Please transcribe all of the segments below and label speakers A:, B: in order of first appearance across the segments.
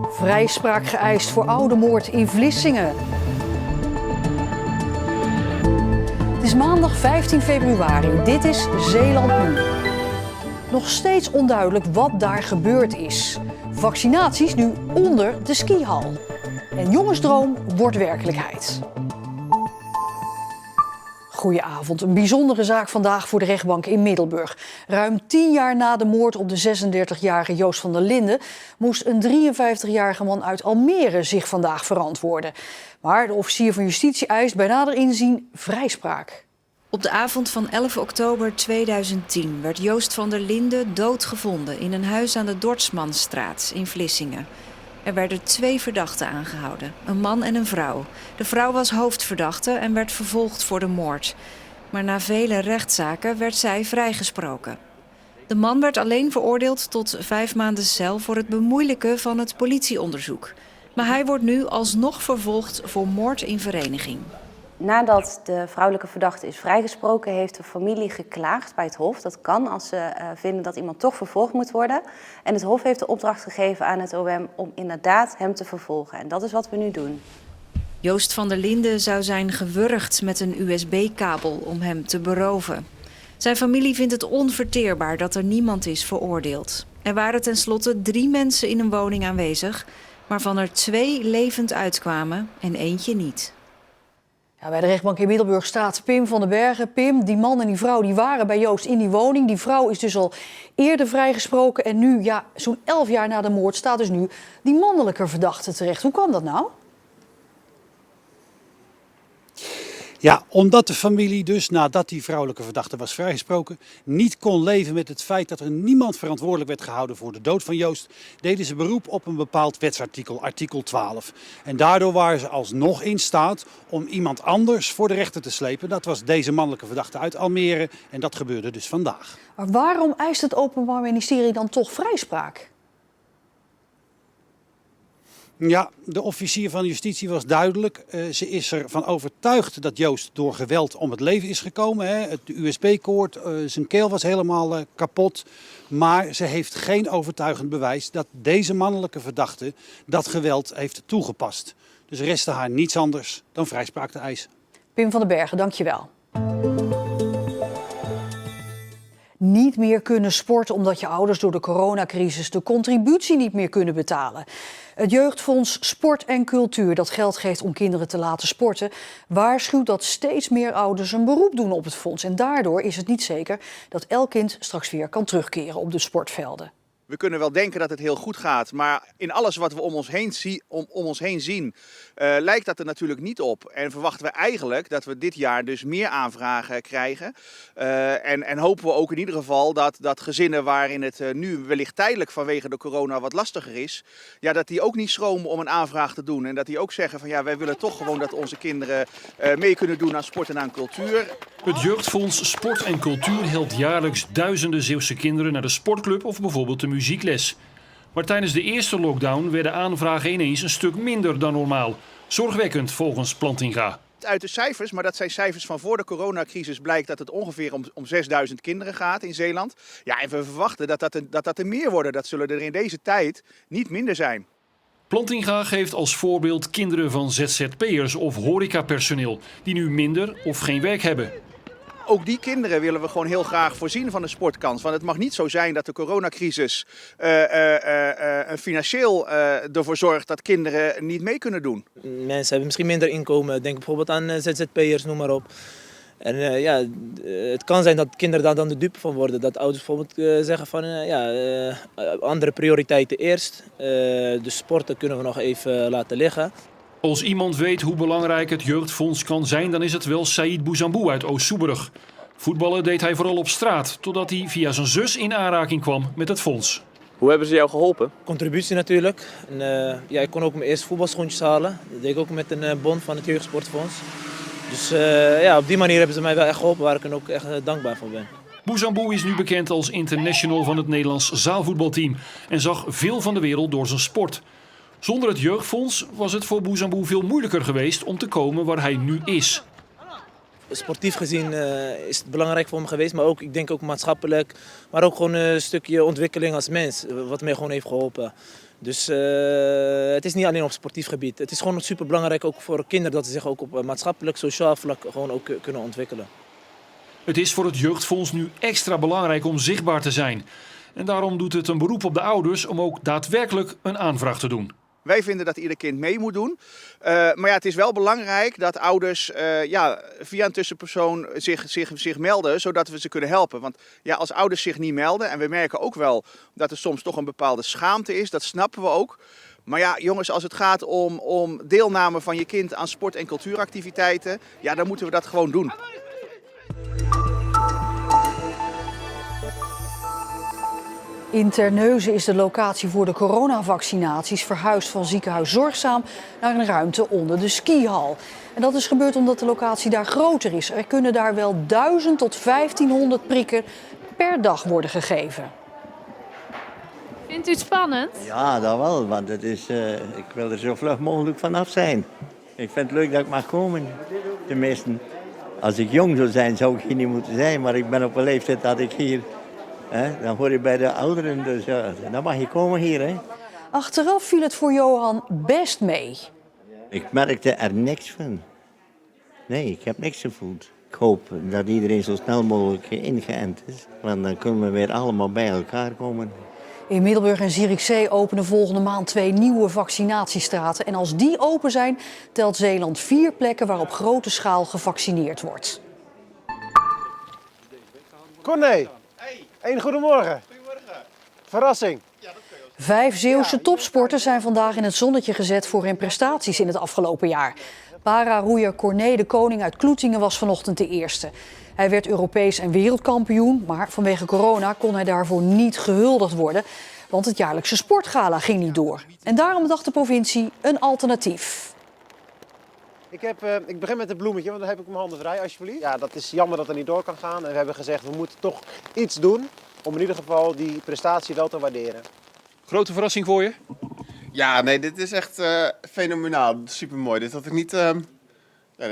A: Vrijspraak geëist voor oudemoord in Vlissingen. Het is maandag 15 februari. Dit is Zeeland Nu. Nog steeds onduidelijk wat daar gebeurd is. Vaccinaties nu onder de skihal. En jongensdroom wordt werkelijkheid. Goedenavond. Een bijzondere zaak vandaag voor de rechtbank in Middelburg. Ruim 10 jaar na de moord op de 36-jarige Joost van der Linden moest een 53-jarige man uit Almere zich vandaag verantwoorden. Maar de officier van justitie eist bij nader inzien vrijspraak.
B: Op de avond van 11 oktober 2010 werd Joost van der Linden doodgevonden in een huis aan de Dortsmanstraat in Vlissingen. Er werden 2 verdachten aangehouden, een man en een vrouw. De vrouw was hoofdverdachte en werd vervolgd voor de moord. Maar na vele rechtszaken werd zij vrijgesproken. De man werd alleen veroordeeld tot 5 maanden cel voor het bemoeilijken van het politieonderzoek. Maar hij wordt nu alsnog vervolgd voor moord in vereniging.
C: Nadat de vrouwelijke verdachte is vrijgesproken, heeft de familie geklaagd bij het Hof. Dat kan als ze vinden dat iemand toch vervolgd moet worden. En het Hof heeft de opdracht gegeven aan het OM om inderdaad hem te vervolgen. En dat is wat we nu doen.
B: Joost van der Linden zou zijn gewurgd met een USB-kabel om hem te beroven. Zijn familie vindt het onverteerbaar dat er niemand is veroordeeld. Er waren tenslotte 3 mensen in een woning aanwezig, waarvan er 2 levend uitkwamen en eentje niet.
A: Ja, bij de rechtbank in Middelburg staat Pim van den Bergen. Pim, die man en die vrouw die waren bij Joost in die woning. Die vrouw is dus al eerder vrijgesproken. En nu, ja, zo'n 11 jaar na de moord, staat dus nu die mannelijke verdachte terecht. Hoe kan dat nou?
D: Ja, omdat de familie dus, nadat die vrouwelijke verdachte was vrijgesproken, niet kon leven met het feit dat er niemand verantwoordelijk werd gehouden voor de dood van Joost, deden ze beroep op een bepaald wetsartikel, artikel 12. En daardoor waren ze alsnog in staat om iemand anders voor de rechter te slepen. Dat was deze mannelijke verdachte uit Almere en dat gebeurde dus vandaag.
A: Maar waarom eist het Openbaar Ministerie dan toch vrijspraak?
D: Ja, de officier van justitie was duidelijk. Ze is ervan overtuigd dat Joost door geweld om het leven is gekomen. Het USB-koord, zijn keel was helemaal kapot. Maar ze heeft geen overtuigend bewijs dat deze mannelijke verdachte dat geweld heeft toegepast. Dus restte haar niets anders dan vrijspraak te eisen.
A: Pim van den Bergen, dank je wel. Niet meer kunnen sporten omdat je ouders door de coronacrisis de contributie niet meer kunnen betalen. Het Jeugdfonds Sport en Cultuur, dat geld geeft om kinderen te laten sporten, waarschuwt dat steeds meer ouders een beroep doen op het fonds. En daardoor is het niet zeker dat elk kind straks weer kan terugkeren op de sportvelden.
E: We kunnen wel denken dat het heel goed gaat, maar in alles wat we om ons heen zien, lijkt dat er natuurlijk niet op. En verwachten we eigenlijk dat we dit jaar dus meer aanvragen krijgen. En hopen we ook in ieder geval dat gezinnen waarin het nu wellicht tijdelijk vanwege de corona wat lastiger is, ja, dat die ook niet schromen om een aanvraag te doen. En dat die ook zeggen van ja, wij willen toch gewoon dat onze kinderen mee kunnen doen aan sport en aan cultuur.
F: Het Jeugdfonds Sport en Cultuur helpt jaarlijks duizenden Zeeuwse kinderen naar de sportclub of bijvoorbeeld de muziekles. Maar tijdens de eerste lockdown werden aanvragen ineens een stuk minder dan normaal. Zorgwekkend volgens Plantinga.
E: Uit de cijfers, maar dat zijn cijfers van voor de coronacrisis, blijkt dat het ongeveer om 6000 kinderen gaat in Zeeland. Ja, en we verwachten dat er meer worden. Dat zullen er in deze tijd niet minder zijn.
F: Plantinga geeft als voorbeeld kinderen van ZZP'ers of horecapersoneel die nu minder of geen werk hebben.
E: Ook die kinderen willen we gewoon heel graag voorzien van een sportkans. Want het mag niet zo zijn dat de coronacrisis financieel ervoor zorgt dat kinderen niet mee kunnen doen.
G: Mensen hebben misschien minder inkomen. Denk bijvoorbeeld aan ZZP'ers, noem maar op. En het kan zijn dat kinderen daar dan de dupe van worden. Dat ouders bijvoorbeeld zeggen van andere prioriteiten eerst. Dus sporten kunnen we nog even laten liggen.
F: Als iemand weet hoe belangrijk het jeugdfonds kan zijn, dan is het wel Saïd Bouzambou uit Oost-Soeburg. Voetballen deed hij vooral op straat, totdat hij via zijn zus in aanraking kwam met het fonds.
H: Hoe hebben ze jou geholpen?
G: Contributie natuurlijk. En, ik kon ook mijn eerste voetbalschoentjes halen. Dat deed ik ook met een bon van het Jeugdsportfonds. Dus op die manier hebben ze mij wel echt geholpen, waar ik ook echt dankbaar voor ben.
F: Bouzambou is nu bekend als international van het Nederlands zaalvoetbalteam en zag veel van de wereld door zijn sport. Zonder het jeugdfonds was het voor Bouzambou veel moeilijker geweest om te komen waar hij nu is.
G: Sportief gezien is het belangrijk voor me geweest, maar ook, ik denk ook maatschappelijk. Maar ook gewoon een stukje ontwikkeling als mens, wat mij gewoon heeft geholpen. Dus het is niet alleen op sportief gebied. Het is gewoon super belangrijk ook voor kinderen dat ze zich ook op maatschappelijk, sociaal vlak gewoon ook kunnen ontwikkelen.
F: Het is voor het Jeugdfonds nu extra belangrijk om zichtbaar te zijn. En daarom doet het een beroep op de ouders om ook daadwerkelijk een aanvraag te doen.
E: Wij vinden dat ieder kind mee moet doen. Maar ja, het is wel belangrijk dat ouders via een tussenpersoon zich melden, zodat we ze kunnen helpen. Want ja, als ouders zich niet melden, en we merken ook wel dat er soms toch een bepaalde schaamte is, dat snappen we ook. Maar ja, jongens, als het gaat om deelname van je kind aan sport- en cultuuractiviteiten, ja, dan moeten we dat gewoon doen.
A: In Terneuzen is de locatie voor de coronavaccinaties verhuisd van ziekenhuis Zorgzaam naar een ruimte onder de skihal. En dat is gebeurd omdat de locatie daar groter is. Er kunnen daar wel 1000 tot 1500 prikken per dag worden gegeven.
H: Vindt u het spannend?
I: Ja, dat wel, want het is, ik wil er zo vlug mogelijk vanaf zijn. Ik vind het leuk dat ik mag komen, tenminste. Als ik jong zou zijn, zou ik hier niet moeten zijn, maar ik ben op een leeftijd dat ik hier... dan hoor je bij de ouderen, dus dan mag je komen hier. Hè.
A: Achteraf viel het voor Johan best mee.
I: Ik merkte er niks van. Nee, ik heb niks gevoeld. Ik hoop dat iedereen zo snel mogelijk ingeënt is, want dan kunnen we weer allemaal bij elkaar komen.
A: In Middelburg en Zierikzee openen volgende maand 2 nieuwe vaccinatiestraten. En als die open zijn, telt Zeeland 4 plekken waar op grote schaal gevaccineerd wordt.
J: Corné, een goedemorgen. Verrassing.
A: 5 Zeeuwse topsporters zijn vandaag in het zonnetje gezet voor hun prestaties in het afgelopen jaar. Para-roeier Corné de Koning uit Kloetingen was vanochtend de eerste. Hij werd Europees en wereldkampioen, maar vanwege corona kon hij daarvoor niet gehuldigd worden. Want het jaarlijkse sportgala ging niet door. En daarom dacht de provincie een alternatief.
J: Ik begin met het bloemetje, want dan heb ik mijn handen vrij, alsjeblieft. Ja, dat is jammer dat het niet door kan gaan. En we hebben gezegd, we moeten toch iets doen om in ieder geval die prestatie wel te waarderen.
F: Grote verrassing voor je?
K: Ja, nee, dit is echt fenomenaal. Supermooi. Dit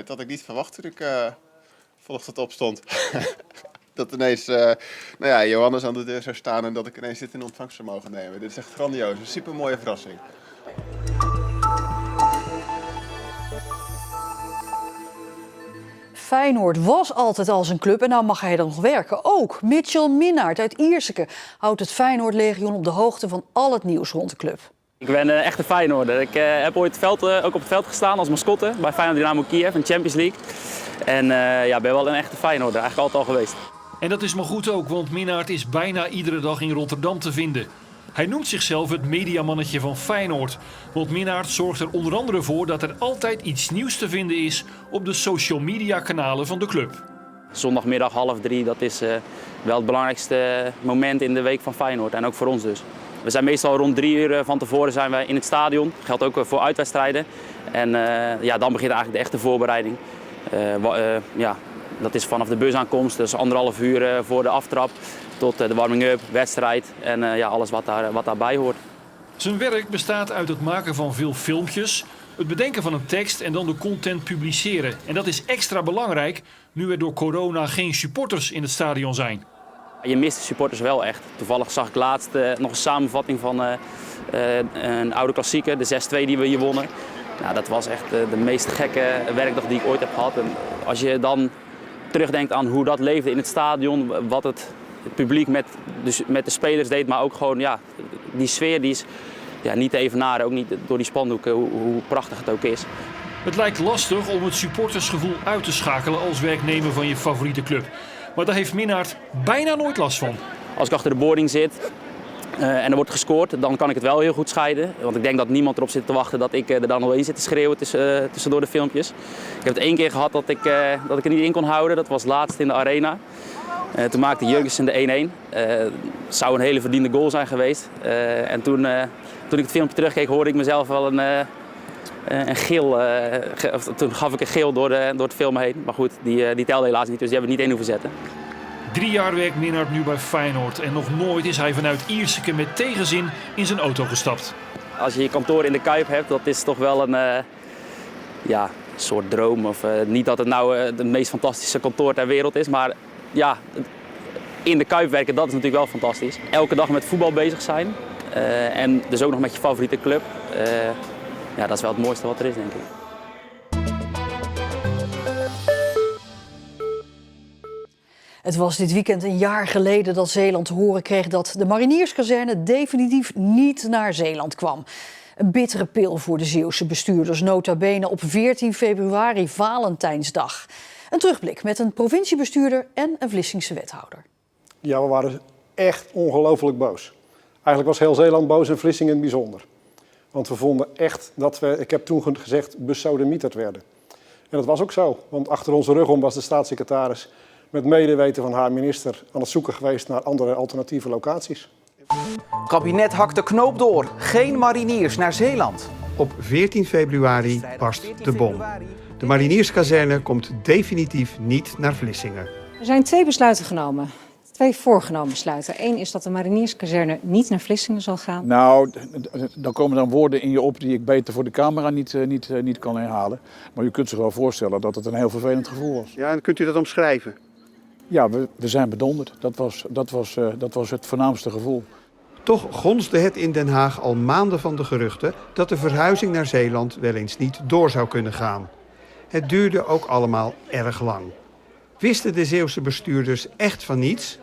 K: had ik niet verwacht toen ik vanochtend opstond. Dat ineens Johannes aan de deur zou staan en dat ik ineens dit in ontvangst zou mogen nemen. Dit is echt grandioos. Een supermooie verrassing.
A: Feyenoord was altijd al zijn club en nou mag hij dan nog werken. Ook Mitchell Minnaert uit Ierseke houdt het Feyenoord-legioen op de hoogte van al het nieuws rond de club.
L: Ik ben een echte Feyenoorder. Ik heb ooit ook op het veld gestaan als mascotte bij Feyenoord Dynamo Kiev in de Champions League. En ben wel een echte Feyenoorder, eigenlijk altijd al geweest.
F: En dat is maar goed ook, want Minnaert is bijna iedere dag in Rotterdam te vinden. Hij noemt zichzelf het mediamannetje van Feyenoord. Want Minnaert zorgt er onder andere voor dat er altijd iets nieuws te vinden is op de social media kanalen van de club.
L: Zondagmiddag 2:30, dat is wel het belangrijkste moment in de week van Feyenoord. En ook voor ons dus. We zijn meestal rond 3 uur van tevoren zijn wij in het stadion. Dat geldt ook voor uitwedstrijden. En dan begint eigenlijk de echte voorbereiding. Dat is vanaf de busaankomst, dus 1,5 uur voor de aftrap, tot de warming-up, wedstrijd en alles wat daarbij hoort.
F: Zijn werk bestaat uit het maken van veel filmpjes, het bedenken van een tekst en dan de content publiceren. En dat is extra belangrijk nu er door corona geen supporters in het stadion zijn.
L: Je mist de supporters wel echt. Toevallig zag ik laatst nog een samenvatting van een oude klassieker, de 6-2 die we hier wonnen. Nou, dat was echt de meest gekke werkdag die ik ooit heb gehad. En als je dan terugdenkt aan hoe dat leefde in het stadion, wat het publiek met de spelers deed, maar ook gewoon die sfeer die is niet te evenaren, ook niet door die spandoeken, hoe prachtig het ook is.
F: Het lijkt lastig om het supportersgevoel uit te schakelen als werknemer van je favoriete club. Maar daar heeft Minnaert bijna nooit last van.
L: Als ik achter de boarding zit en er wordt gescoord, dan kan ik het wel heel goed scheiden. Want ik denk dat niemand erop zit te wachten dat ik er dan nog in zit te schreeuwen tussendoor de filmpjes. Ik heb het 1 keer gehad dat ik er niet in kon houden. Dat was laatst in de arena. Toen maakte Jurgensen de 1-1. Het zou een hele verdiende goal zijn geweest. En toen ik het filmpje terugkeek, hoorde ik mezelf wel een geel. Toen gaf ik een geel door het film heen. Maar goed, die telde helaas niet, dus die hebben we niet in hoeven zetten.
F: 3 jaar werkt Minnaert nu bij Feyenoord en nog nooit is hij vanuit Ierseke met tegenzin in zijn auto gestapt.
L: Als je je kantoor in de Kuip hebt, dat is toch wel een soort droom. Of, niet dat het nou het meest fantastische kantoor ter wereld is, maar in de Kuip werken, dat is natuurlijk wel fantastisch. Elke dag met voetbal bezig zijn. En dus ook nog met je favoriete club. Ja, dat is wel het mooiste wat er is, denk ik.
A: Het was dit weekend een jaar geleden dat Zeeland te horen kreeg dat de marinierskazerne definitief niet naar Zeeland kwam. Een bittere pil voor de Zeeuwse bestuurders, nota bene op 14 februari, Valentijnsdag. Een terugblik met een provinciebestuurder en een Vlissingse wethouder.
M: Ja, we waren echt ongelooflijk boos. Eigenlijk was heel Zeeland boos en Vlissingen in het bijzonder. Want we vonden echt dat we, ik heb toen gezegd, besodemieterd werden. En dat was ook zo, want achter onze rug om was de staatssecretaris met medeweten van haar minister aan het zoeken geweest naar andere alternatieve locaties.
N: Het kabinet hakt de knoop door. Geen mariniers naar Zeeland.
O: Op 14 februari barst de bom. De marinierskazerne komt definitief niet naar Vlissingen.
P: Er zijn 2 besluiten genomen. 2 voorgenomen besluiten. Eén is dat de marinierskazerne niet naar Vlissingen zal gaan.
Q: Nou, dan komen dan woorden in je op die ik beter voor de camera niet kan herhalen. Maar u kunt zich wel voorstellen dat het een heel vervelend gevoel was.
O: Ja, en kunt u dat omschrijven?
Q: Ja, we zijn bedonderd. Dat was het voornaamste gevoel.
O: Toch gonsde het in Den Haag al maanden van de geruchten dat de verhuizing naar Zeeland wel eens niet door zou kunnen gaan. Het duurde ook allemaal erg lang. Wisten de Zeeuwse bestuurders echt van niets?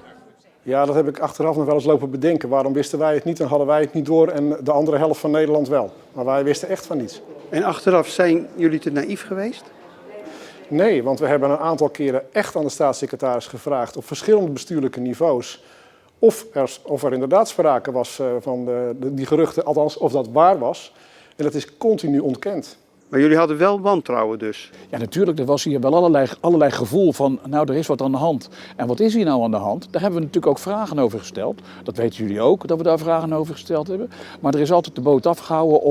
M: Ja, dat heb ik achteraf nog wel eens lopen bedenken. Waarom wisten wij het niet en hadden wij het niet door en de andere helft van Nederland wel? Maar wij wisten echt van niets.
O: En achteraf zijn jullie te naïef geweest?
M: Nee, want we hebben een aantal keren echt aan de staatssecretaris gevraagd op verschillende bestuurlijke niveaus of er inderdaad sprake was van die geruchten, althans of dat waar was. En dat is continu ontkend.
O: Maar jullie hadden wel wantrouwen dus?
Q: Ja, natuurlijk. Er was hier wel allerlei gevoel van, nou, er is wat aan de hand. En wat is hier nou aan de hand? Daar hebben we natuurlijk ook vragen over gesteld. Dat weten jullie ook, dat we daar vragen over gesteld hebben. Maar er is altijd de boot afgehouden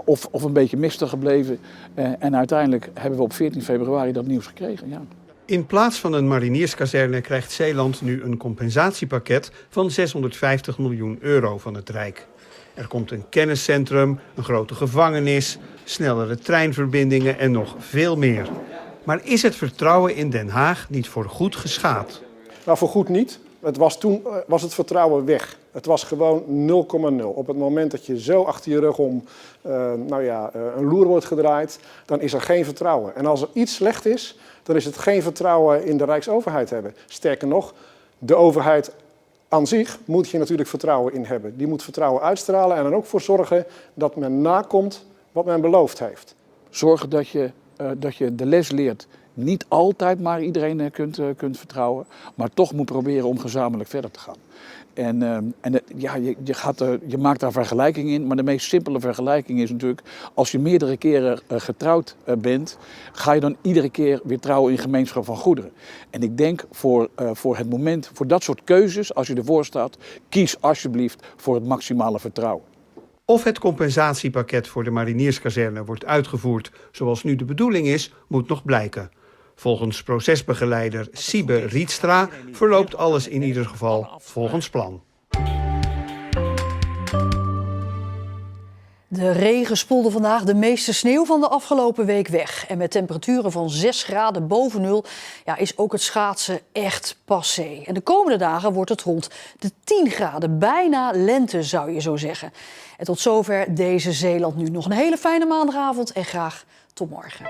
Q: of een beetje mistig gebleven. En uiteindelijk hebben we op 14 februari dat nieuws gekregen, ja.
O: In plaats van een marinierskazerne krijgt Zeeland nu een compensatiepakket van 650 miljoen euro van het Rijk. Er komt een kenniscentrum, een grote gevangenis, snellere treinverbindingen en nog veel meer. Maar is het vertrouwen in Den Haag niet voor goed geschaad?
M: Nou, voor goed niet. Toen was het vertrouwen weg. Het was gewoon 0,0. Op het moment dat je zo achter je rug om een loer wordt gedraaid, dan is er geen vertrouwen. En als er iets slecht is, dan is het geen vertrouwen in de Rijksoverheid hebben. Sterker nog, de overheid aan zich moet je natuurlijk vertrouwen in hebben. Die moet vertrouwen uitstralen en er ook voor zorgen dat men nakomt wat men beloofd heeft.
Q: Zorgen dat je de les leert. Niet altijd maar iedereen kunt vertrouwen, maar toch moet proberen om gezamenlijk verder te gaan. Je maakt daar vergelijkingen in, maar de meest simpele vergelijking is natuurlijk, als je meerdere keren getrouwd bent, ga je dan iedere keer weer trouwen in gemeenschap van goederen. En ik denk voor het moment, voor dat soort keuzes, als je ervoor staat, kies alsjeblieft voor het maximale vertrouwen.
O: Of het compensatiepakket voor de marinierskazerne wordt uitgevoerd zoals nu de bedoeling is, moet nog blijken. Volgens procesbegeleider Siebe Rietstra verloopt alles in ieder geval volgens plan.
A: De regen spoelde vandaag de meeste sneeuw van de afgelopen week weg. En met temperaturen van 6 graden boven nul is ook het schaatsen echt passé. En de komende dagen wordt het rond de 10 graden. Bijna lente, zou je zo zeggen. En tot zover deze Zeeland nu. Nog een hele fijne maandagavond en graag tot morgen.